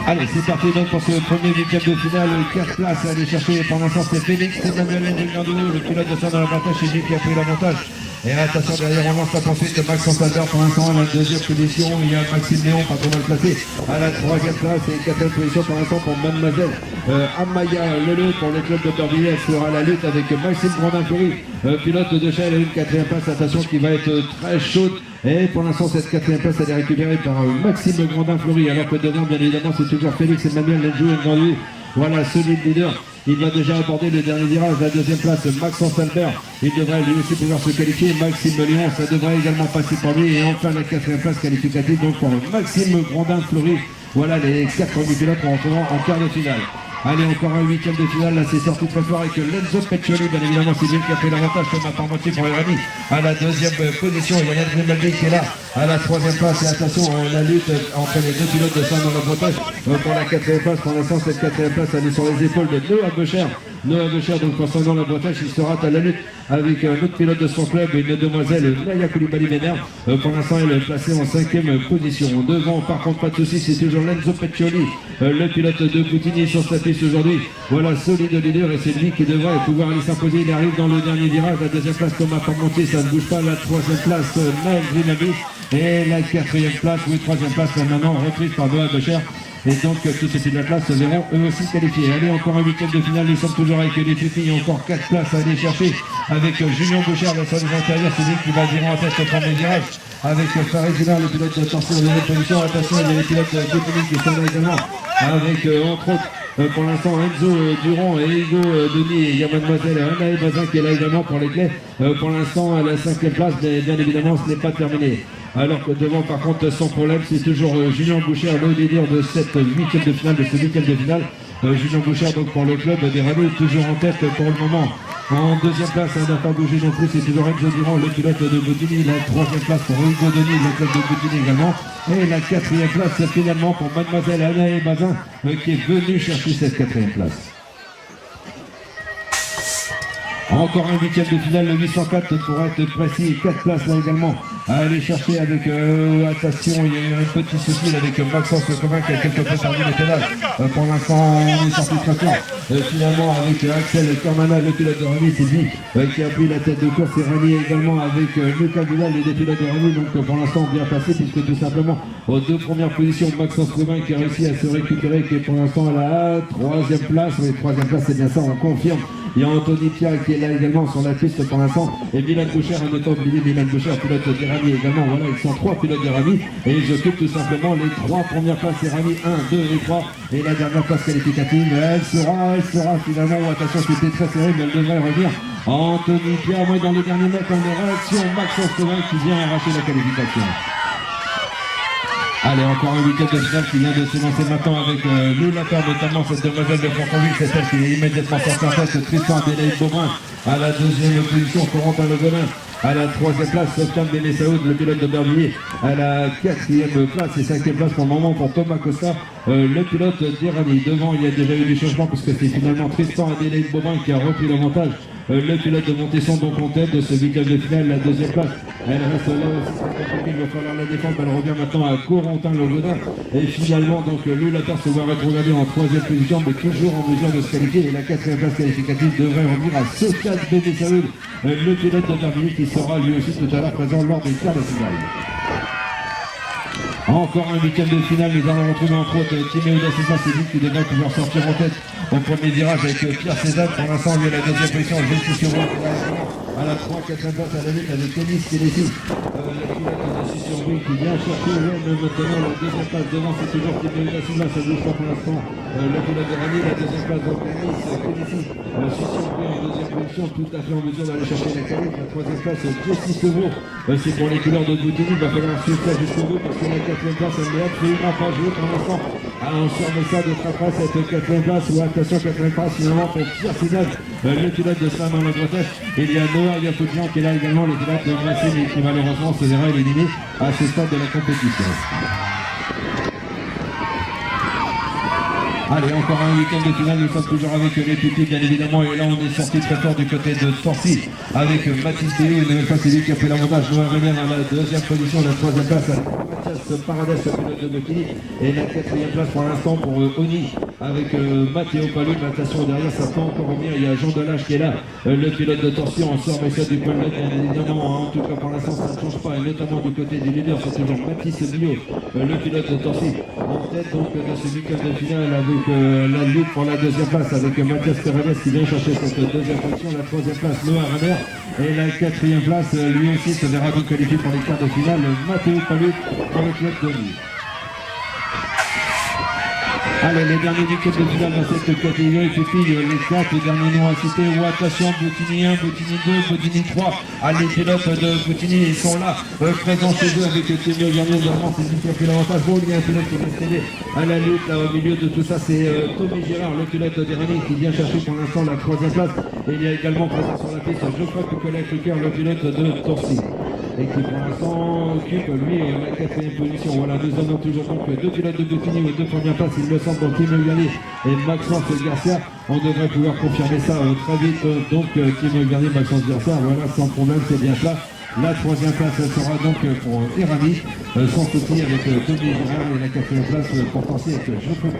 Allez, c'est parti donc pour ce premier huitième de finale. 4 places à aller chercher. Pour l'instant, c'est Félix Emmanuel Ndounou, le pilote de Saint dans la bataille chez lui qui a pris l'avantage. Et attention, derrière, on lance la poursuite de Maxence Albert pour l'instant à la deuxième position. Il y a Maxime Léon, pas trop mal placé, à la troisième place et quatrième position pour l'instant pour Mademoiselle Amaya Leleu pour le club de Bervilliers. Elle sera à la lutte avec Maxime Grandin-Fleury, pilote de Shell, à une quatrième place. Attention qui va être très chaude. Et pour l'instant, cette quatrième place, elle est récupérée par Maxime Grandin-Fleury, alors que devant, bien évidemment, c'est toujours Félix Emmanuel Ndounou. Voilà, solide leader. Il va déjà aborder le dernier virage. La deuxième place, Maxence Albert. Il devrait lui aussi pouvoir se qualifier. Maxime Léon, ça devrait également passer par lui. Et enfin, la quatrième place qualificative, donc pour Maxime Grandin-Fleury. Voilà les 4 premiers pilotes pour entrer en quart de finale. Allez, encore un huitième de finale, là c'est sorti très fort avec Lenzo Peccioli, bien évidemment c'est lui qui a fait l'avantage comme à part moitié pour Rami. À la deuxième position, il y a Yann Grimaldi qui est là, à la troisième place, et attention, la lutte entre les deux pilotes de Saint-Dans-la-Bretagne pour la quatrième place. Pour l'instant, cette quatrième place, elle est sur les épaules de Noah Becher. Noah Becher, donc pour Saint-Dans-la-Bretagne, il sera à la lutte avec un autre pilote de son club, une demoiselle, Naya Koulibaly-Ménard. Pour l'instant, elle est placée en cinquième position. Devant, par contre, pas de soucis, c'est toujours Lenzo Peccioli, le pilote de Boutigny sur sa piste aujourd'hui. Voilà, solide leader, et c'est lui qui devrait pouvoir aller s'imposer. Il arrive dans le dernier virage. La deuxième place, Thomas Parmentier, ça ne bouge pas. La troisième place, Naël Grimaldi. Et la quatrième place, oui, troisième place, là maintenant reprise par Noah Becher. Et donc, tous ces pilotes-là se verront eux aussi qualifiés. Allez, encore un huitième de finale. Nous sommes toujours avec les filles. Encore 4 places à aller chercher avec Julien Bouchard, le sol intérieur. C'est lui qui va virer en tête au premier virage. Avec Farid Gillard, le pilote de torsion de la position. Attention, il y a les pilotes de Boutigny qui sont là également. Avec, entre autres, pour l'instant, Enzo Durand et Hugo Denis. Il y a Mademoiselle Anaï Bazin qui est là également pour les clés. Pour l'instant, à la 5e place, mais bien évidemment, ce n'est pas terminé. Alors que devant, par contre, sans problème, c'est toujours Julien Boucher, le leader de cette huitième de finale, de ce huitième de finale. Julien Boucher, donc pour le club des Rallye, toujours en tête pour le moment. En deuxième place, elle n'a pas bougé non plus, c'est toujours Enzo Durand, le pilote de Boutigny. La troisième place pour Hugo Denis, le club de Boutigny également. Et la quatrième place, finalement, pour Mademoiselle Anaï Bazin, qui est venue chercher cette quatrième place. Encore un huitième de finale, le 804 pour être précis, 4 places là également à aller chercher avec attention, il y a eu un petit souci avec Maxence Covin qui a quelque peu perdu les pédales. Pour l'instant, on est sorti très fort. Finalement, avec Axel Carmana, le pilote de Rami, c'est lui qui a pris la tête de course. Et Rami également avec Lucas Vidal, les deux pilotes de Rami. Donc pour l'instant, bien passé, puisque tout simplement, aux 2 premières positions, Maxence Covin qui a réussi à se récupérer, qui est pour l'instant à la 3e place. Oui, 3e place, c'est bien ça, on confirme. Il y a Anthony Pierre qui est là également sur la piste pour l'instant. Et Milan Boucher, un autre oublié, Milan Boucher, pilote de Rami également. Voilà, ils sont 3 pilotes de Rami. Et ils occupent tout simplement les 3 premières places. C'est Rami 1, 2 et 3. Et la dernière place qualificative, elle sera finalement, attention, c'était très serré, mais elle devrait revenir. Anthony Pierre, moi dans le dernier mètre, en réaction, Maxence Covin qui vient arracher la qualification. Allez, encore un week-end de finale qui vient de se lancer maintenant avec l'Oulateur, notamment cette demoiselle de Franconville, c'est elle qui est immédiatement sortie en tête, Tristan Adélaïde Beaubrun à la 2e position, Corentin Levelin à la 3e place, Sofiane Benessaoud, le pilote de Bervilliers, à la 4e place et 5e place pour le moment pour Thomas Costa, le pilote d'Irani. Devant, il y a déjà eu des changements puisque c'est finalement Tristan Adélaïde Beaubrun qui a repris l'avantage. Le pilote de Montesson donc en tête de ce week-end de finale, la 2e place. Elle reste là aussi, il va falloir la défendre. Elle revient maintenant à Corentin Levelin. Et finalement, donc l'Oulateur se voit rétrograder en 3e position, mais toujours en mesure de se qualifier. Et la 4e place qualificative devrait revenir à Sofiane Benessaoud, le pilote de Bervilliers qui sera lui aussi tout à l'heure présent lors des quarts de finale. Encore un week-end de finale, nous allons retrouver entre autres Timéo da Silva, c'est lui qui devrait pouvoir sortir en tête au premier virage avec Pierre Cézanne. Pour l'instant, lui à la 2e position, Jules Sur à la 3, 4e place à la lutte avec Denis Kélési, le pilote de Susurbrui qui vient chercher maintenant la 2e place. Devant, c'est toujours Timéo da Silva, ça ne bouge pas pour l'instant. Le pilote de Rami, la 2e place donc Denis Kélési, Susurbrui en 2e position, tout à fait en mesure d'aller chercher la qualif. La 3e place, Jessie Sevaux, c'est pour les couleurs de Boutigny, il va falloir suivre ça jusqu'au bout parce que la 4e place, elle n'est absolument pas jouée pour l'instant. On surmet ça de très près cette 4e place, ou attention 4e place finalement pour Pierre Cézanne, le pilote de Saint-Dans-la-Bretagne. Il y a Noah Yafoudjian qui est là également, le pilote de Racing, et qui malheureusement se verra éliminé à ce stade de la compétition. Allez, encore un huitième de finale, nous sommes toujours avec les petits, bien évidemment, et là on est sorti très fort du côté de Torcy, avec Mathis Théo, une nouvelle fois c'est lui qui a pris l'avantage, Noah Remer à la deuxième position, la troisième place à Mathias Paradès, le pilote de Bocchini, et la quatrième place pour l'instant pour Oni, avec Matteo Palou, natation derrière, ça peut encore revenir, il y a Jean Delage qui est là, le pilote de Torcy, on sort mais ça du point de bien évidemment, en tout cas pour l'instant ça ne change pas, et notamment du côté du leader, c'est toujours Mathis Bio, le pilote de Torcy, en tête donc de ce week-end de finale avec la lutte pour la deuxième place avec Mathias Paradès qui vient chercher cette deuxième position, la troisième place Noah Remer, et la quatrième place lui aussi se verra donc qualifié pour les quarts de finale, Matteo Palou pour le club de Lille. Allez, les derniers du club de finale dans cette catégorie, puis les 4 derniers noms à citer. Attention, Bottini 1, Bottini 2, Bottini 3. Allez, les pilotes de Bottini, ils sont là, présents chez eux avec Théo Garnier, évidemment, c'est lui qui a pris l'avantage. Bon, il y a un pilote qui va s'aider à la lutte, là, au milieu de tout ça, c'est Tommy Gérard, le pilote d'Irani, qui vient chercher pour l'instant la troisième place. Et il y a également présent sur la piste Geoffroy Cucollet-Clicker, le pilote de Torcy, et qui pour l'instant occupe lui la quatrième position. Voilà, nous avons toujours donc deux pilotes de Bottini aux deux premières places, il me semble, donc Timo Garnier et Maxence Garcia. On devrait pouvoir confirmer ça très vite, donc Timo Garnier, Maxence Garcia, voilà, sans problème, c'est bien cela. La troisième place sera donc pour Irani, sans souci avec Tommy Gérard, et la quatrième place pour Torcy avec Geoffroy